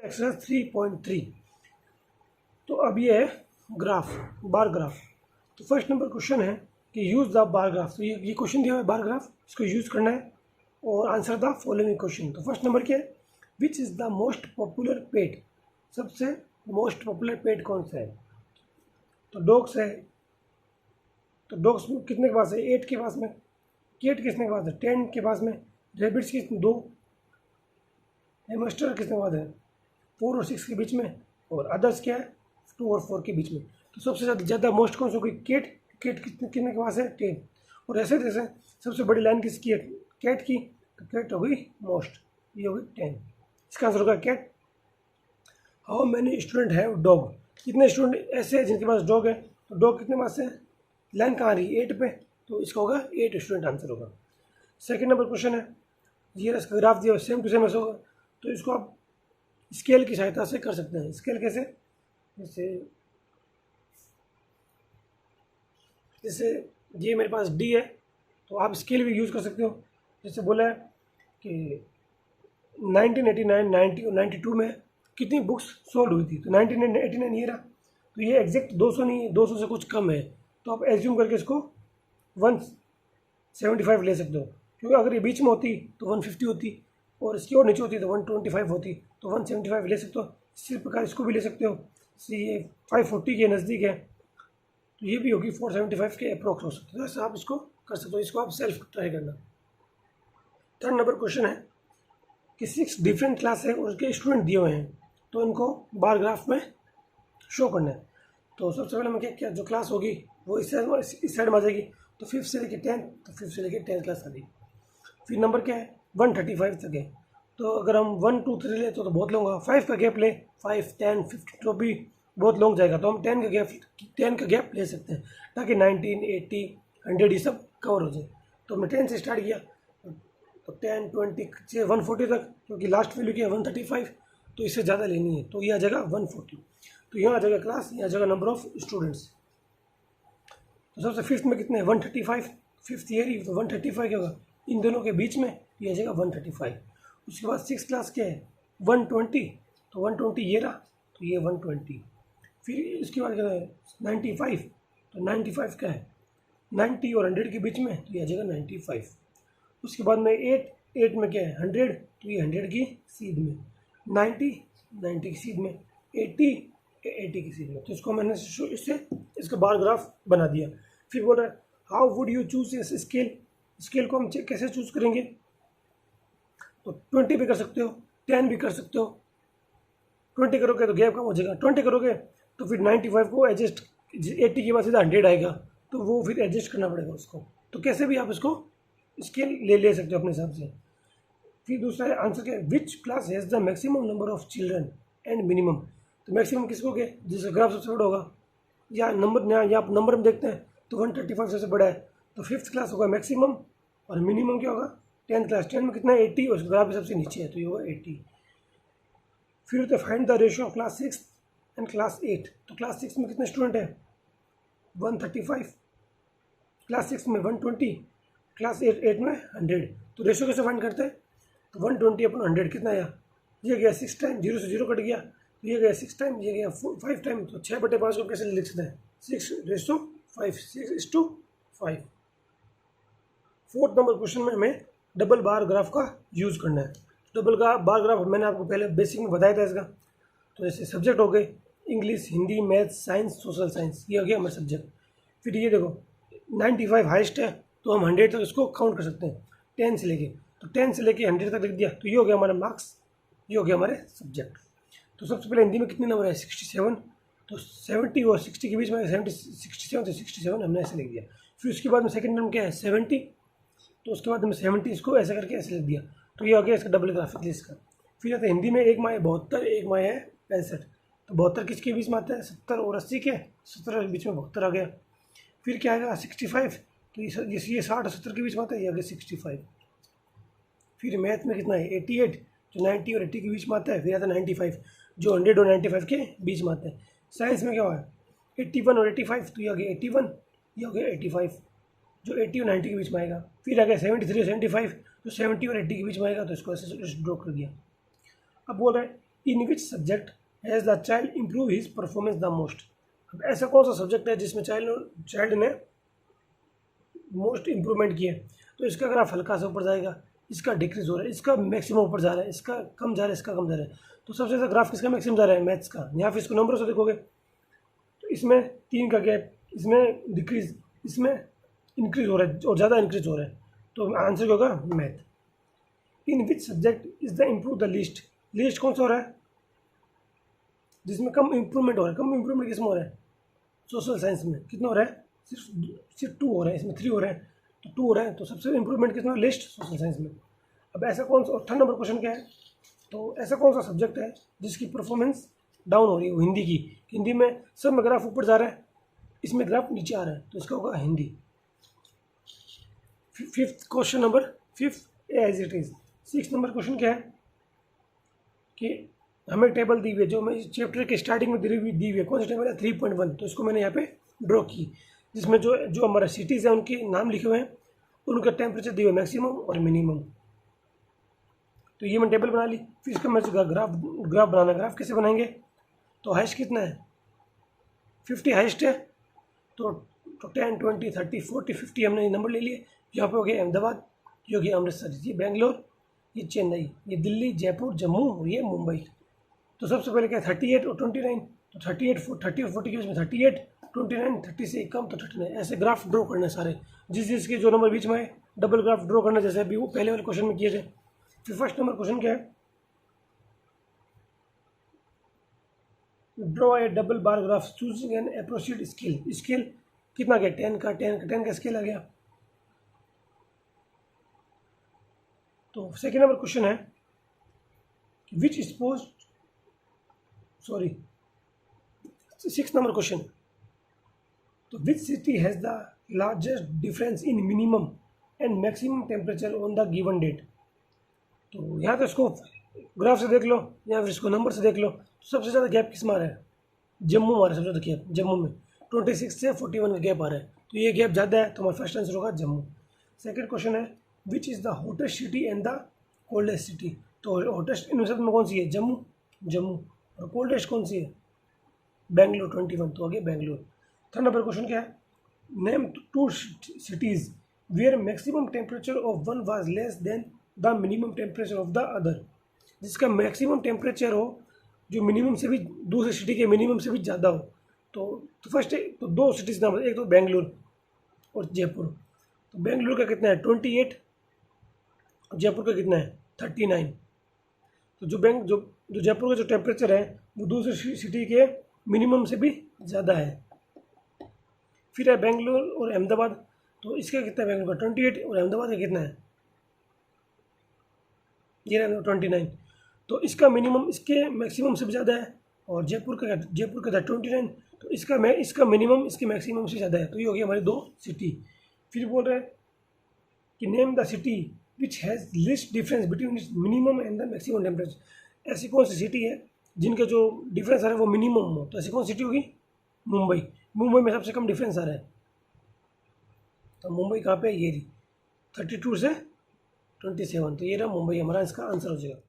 Exercise 3.3। तो अब ये है ग्राफ, बार ग्राफ। तो फर्स्ट नंबर क्वेश्चन है कि यूज़ द बार ग्राफ। तो ये क्वेश्चन दिया हुआ है बार ग्राफ, इसको यूज़ करना है और आंसर द फॉलोइंग क्वेश्चन। तो फर्स्ट नंबर क्या है, which is the most popular pet. सबसे मोस्ट पॉपुलर पेट कौन सा है? तो डॉग्स है। तो डॉग्स कितने के पास है? 8 के पास में। केट किसने के पास है? 10 के पास में। रेबिट्स कितने? 2। हैमस्टर किसने के पास है? 4 और 6 के बीच में। और अदर्स क्या है? 2 और 4 के बीच में। तो सबसे ज़्यादा मोस्ट कौन सा होगी? केट। केट कितने के पास है? 10। और ऐसे जैसे सबसे बड़ी लाइन किसकी है? कैट की। तो कैट होगी मोस्ट, ये होगी 10। इसका आंसर होगा cat. How many student have dog. कितने स्टूडेंट ऐसे हैं जिनके पास डॉग है? तो डॉग कितने पास है? लाइन कहाँ आ रही है? 8 पे। तो इसका होगा 8 स्टूडेंट आंसर होगा। सेकेंड नंबर क्वेश्चन है, ये इसका ग्राफ दिया सेम टू सेम ऐसा होगा। तो इसको आप स्केल की सहायता से कर सकते हैं। स्केल कैसे? जैसे ये मेरे पास डी है, तो आप स्केल भी यूज़ कर सकते हो। जैसे बोला है कि 1989, 90 और 92 में कितनी बुक्स सोल्ड हुई थी? तो 1989 ये रहा। तो ये एग्जैक्ट 200 नहीं है, 200 से कुछ कम है। तो आप एज्यूम करके इसको 175 ले सकते हो, क्योंकि अगर ये बीच में होती तो 150 होती और इसकी और नीचे होती तो 125 होती। तो 175 ले सकते हो। इसी प्रकार इसको भी ले सकते हो। ये 540 के नज़दीक है, तो ये भी होगी 475 के अप्रोक्स हो सकते हो। ऐसा आप इसको कर सकते हो। इसको आप सेल्फ ट्राई करना। थर्ड नंबर क्वेश्चन है कि 6 डिफरेंट क्लास है और उसके स्टूडेंट दिए हुए हैं, तो इनको बार ग्राफ में शो करना है। तो सबसे पहले मैं क्या जो क्लास होगी वो इस साइड में आ जाएगी। तो 5th से लेकर 10, तो 5th से लेकर 10 क्लास आ गई। फिर नंबर क्या है? 135 तक है। तो अगर हम 1 2 3 ले तो बहुत लॉन्ग होगा। 5 का गैप ले, 5 10 15 तो भी बहुत लॉन्ग जाएगा। तो हम 10 का गैप ले सकते हैं, ताकि 19 80 100 ये सब कवर हो जाए। तो हमने 10 से स्टार्ट किया, तो 10 20 140 तक, क्योंकि लास्ट वैल्यू क्या है? 135। तो इससे ज़्यादा लेनी है, तो ये आ जाएगा 140। तो यहाँ आ जाएगा क्लास, यहाँ आ जाएगा नंबर ऑफ स्टूडेंट्स। तो सबसे फिफ्थ में कितने? 135। फिफ्थ ईयर ही, तो 135 क्या होगा? इन दोनों के बीच में ये आ जाएगा 135। उसके बाद 6 क्लास क्या है? 120। तो 120 ये रहा, तो ये 120। फिर इसके बाद क्या है? 95। तो 95 क्या है? 90 और 100 के बीच में, तो ये आ जाएगा 95। उसके बाद में 8 में क्या है? 100। तो ये 100 की सीध में। 90 की सीध में। 80 की सीध में। तो इसको मैंने इससे इसका बार ग्राफ बना दिया। फिर बोल रहा है हाउ वुड यू चूज इस स्केल। स्केल को हम कैसे चूज करेंगे? तो 20 भी कर सकते हो, 10 भी कर सकते हो। 20 करोगे तो गैप कम हो जाएगा। 20 करोगे तो फिर 95 को एडजस्ट, 80 के बाद सीधा 100 आएगा, तो वो फिर एडजस्ट करना पड़ेगा उसको। तो कैसे भी आप इसको स्केल ले सकते हो अपने हिसाब से। फिर दूसरा है आंसर क्या है? Which class has the maximum number of children and minimum. तो मैक्सिमम किसको के? जिसका ग्राफ सबसे बड़ा होगा, या नंबर या आप नंबर में देखते हैं तो 135 सबसे बड़ा है। तो 5th क्लास होगा मैक्सिमम, और मिनिमम क्या होगा? 10th class. 10 में कितना है? 80, और ग्राफ सबसे नीचे है, तो ये होगा 80। फिर होता है find the ratio of class 6 and class 8। तो क्लास 6 में कितने स्टूडेंट हैं? 135। क्लास 6 में 120। क्लास 8 में 100। तो रेशियो कैसे फाइंड करते हैं? तो 120/100 कितना आया? ये गया 6 टाइम, 0 से 0 कट गया, तो ये गया 6 टाइम, ये गया 5 टाइम। तो 6/5 को कैसे लिख सकते हैं? 6:5, 6:5। फोर्थ नंबर क्वेश्चन में हमें डबल बार ग्राफ का यूज़ करना है। डबल बार ग्राफ मैंने आपको पहले बेसिक में बताया था इसका। तो जैसे सब्जेक्ट हो गए English, Hindi, math, science, social science, ये हो गया हमारा सब्जेक्ट। फिर ये देखो 95 हाइस्ट है, तो हम 100 तक इसको काउंट कर सकते हैं 10 से लेके। तो 10 से लेके 100 तक लिख दिया, तो ये हो गया हमारा मार्क्स, ये हो गया हमारे सब्जेक्ट। तो सबसे पहले हिंदी में कितने नंबर है? 67। तो 70 और 60 के बीच में 67 से 67 हमने ऐसे लिख दिया। फिर उसके बाद में सेकंड नंबर क्या है? 70। तो उसके बाद हमने 70 इसको ऐसे करके ऐसे लिख दिया, तो ये हो गया इसका डबल ग्राफिक इसका। फिर आता है हिंदी में, एक माह है 72, एक माह है 65। तो 72 किसके बीच में आता है? 70 और 80 के, 70 के बीच में 72 आ गया। फिर क्या आएगा? 65। तो ये 60 और 70 के बीच में आता है, ये आ गया 65। फिर मैथ में कितना है? 88, जो 90 और 80 के बीच में आता है। फिर आता है 95, जो 100 और 95 के बीच में आता है। साइंस में क्या हुआ है? 81 और 85, तो ये आ गया 81, ये हो गया 85, जो 80 और 90 के बीच में आएगा। फिर आ गया 73 और 75, जो 70 और 80 के बीच में आएगा, तो इसको ऐसे ड्रॉ कर दिया। अब बोल रहे हैं in which subject has the child improve his performance the most. अब ऐसा कौन सा सब्जेक्ट है जिसमें चाइल्ड ने मोस्ट इम्प्रूवमेंट किया है? तो इसका ग्राफ हल्का सा ऊपर जाएगा, इसका डिक्रीज हो रहा है, इसका मैक्सिमम ऊपर जा रहा है, इसका कम जा रहा है, इसका कम जा रहा है। तो सबसे ज़्यादा ग्राफ किसका मैक्सिमम जा रहा है? मैथ्स का। यहाँ पे इसको नंबर से देखोगे तो इसमें 3 का गैप, इसमें डिक्रीज, इसमें इंक्रीज हो रहा है और ज़्यादा इंक्रीज हो रहा है। तो आंसर क्या होगा? Math. In which subject is the improve the least? Least कौन सा हो रहा है जिसमें कम इम्प्रूवमेंट हो रहा है? कम इम्प्रूवमेंट किसमें हो रहा है? सोशल साइंस में। कितना हो रहा है? सिर्फ 2 हो रहा है, इसमें 3 हो रहा है, तो 2 हो रहा है। तो सबसे इम्प्रूवमेंट किसमें? लिस्ट, सोशल साइंस में। अब ऐसा कौन सा, और 3rd नंबर क्वेश्चन क्या है? तो ऐसा कौन सा सब्जेक्ट है जिसकी परफॉर्मेंस डाउन हो रही है? हिंदी की। हिंदी में सब में ग्राफ ऊपर जा रहा है, इसमें ग्राफ नीचे आ रहा है, तो इसका होगा Hindi. 5th question number 5 as it is. 6th number question क्या है कि हमें टेबल दी हुई है, जो हमें चैप्टर के स्टार्टिंग में दी हुई है। कौन सी टेबल है? 3.1। तो इसको मैंने यहाँ पे ड्रॉ की, जिसमें जो हमारा सिटीज़ है उनके नाम लिखे हुए हैं, उनका टेम्परेचर दिए हुए, मैक्सिमम और मिनिमम। तो ये मैंने टेबल बना ली। फिर इसका मेरे को ग्राफ बनाना। ग्राफ कैसे बनाएंगे? तो हाइस्ट कितना है? 50 हाइस्ट है, तो 10, 20, 30, 40, 50 हमने नंबर ले लिए। यहाँ पे हो गया अहमदाबाद, ये हो गया अमृतसर, ये बेंगलोर, ये चेन्नई, ये दिल्ली, जयपुर, जम्मू और ये मुंबई। तो सबसे पहले क्या है? 38 और 29। तो 30 और 40 के बीच में 38, 29, 30 से कम तो 39। ऐसे ग्राफ ड्रॉ करने सारे, जिसके जो नंबर बीच में है डबल ग्राफ ड्रॉ करना, जैसे अभी वो पहले वाले क्वेश्चन में किए थे। फिर 1st नंबर क्वेश्चन क्या है? Draw A double bar graph choosing an appropriate scale. Scale कितना गया? 10 का स्केल आ गया। तो 2nd नंबर क्वेश्चन है which suppose, sorry 6th number question, तो which city has the largest difference in minimum and maximum temperature on the given date? तो यहाँ तो इसको ग्राफ से देख लो या फिर इसको नंबर से देख लो। तो सबसे ज़्यादा गैप किस में आ रहा है? जम्मू में आ रहा है सबसे ज़्यादा गैप। जम्मू में 26 से 41 का गैप आ रहा है, तो ये गैप ज़्यादा है, तो हमारा फर्स्ट आंसर होगा जम्मू। 2nd क्वेश्चन है which is the hottest city and the coldest city? तो हॉटेस्ट इन सब में कौन सी है? जम्मू। और कोल्डेस्ट कौन सी है? बेंगलोर 21, तो आगे बेंगलोर। 3rd नंबर क्वेश्चन क्या है? Name 2 cities where maximum temperature of one was less than the minimum temperature of the other. जिसका मैक्सिमम टेम्परेचर हो जो मिनिमम से भी, दूसरे सिटी के मिनिमम से भी ज़्यादा हो। तो फर्स्ट तो 2 सिटीज़ नाम, एक तो बेंगलुरु और जयपुर। तो बेंगलुरु का कितना है? 28। जयपुर का कितना है? 39। तो जो जयपुर का जो टेम्परेचर है वो दूसरी सिटी के मिनिमम से भी ज़्यादा है। फिर है बेंगलोर और अहमदाबाद, तो इसका कितना है? बेंगलोर का 28 और अहमदाबाद का कितना है? ये रहा 29। तो इसका मिनिमम इसके मैक्सिमम से भी ज़्यादा है, और जयपुर का था 29। तो इसका मिनिमम इसके मैक्सिमम से ज़्यादा है, तो ये हो गया हमारी 2 सिटी। फिर बोल रहे हैं कि name the city which has list difference between minimum and the maximum temperature. ऐसी कौन सी सिटी है जिनके जो डिफरेंस आ रहा है वो मिनिमम हो? तो ऐसी कौन सिटी होगी? मुंबई में सबसे कम डिफरेंस आ रहा है। तो मुंबई कहाँ पे है? ये रही 32 से 27। तो ये रहा मुंबई, हमारा इसका आंसर हो जाएगा।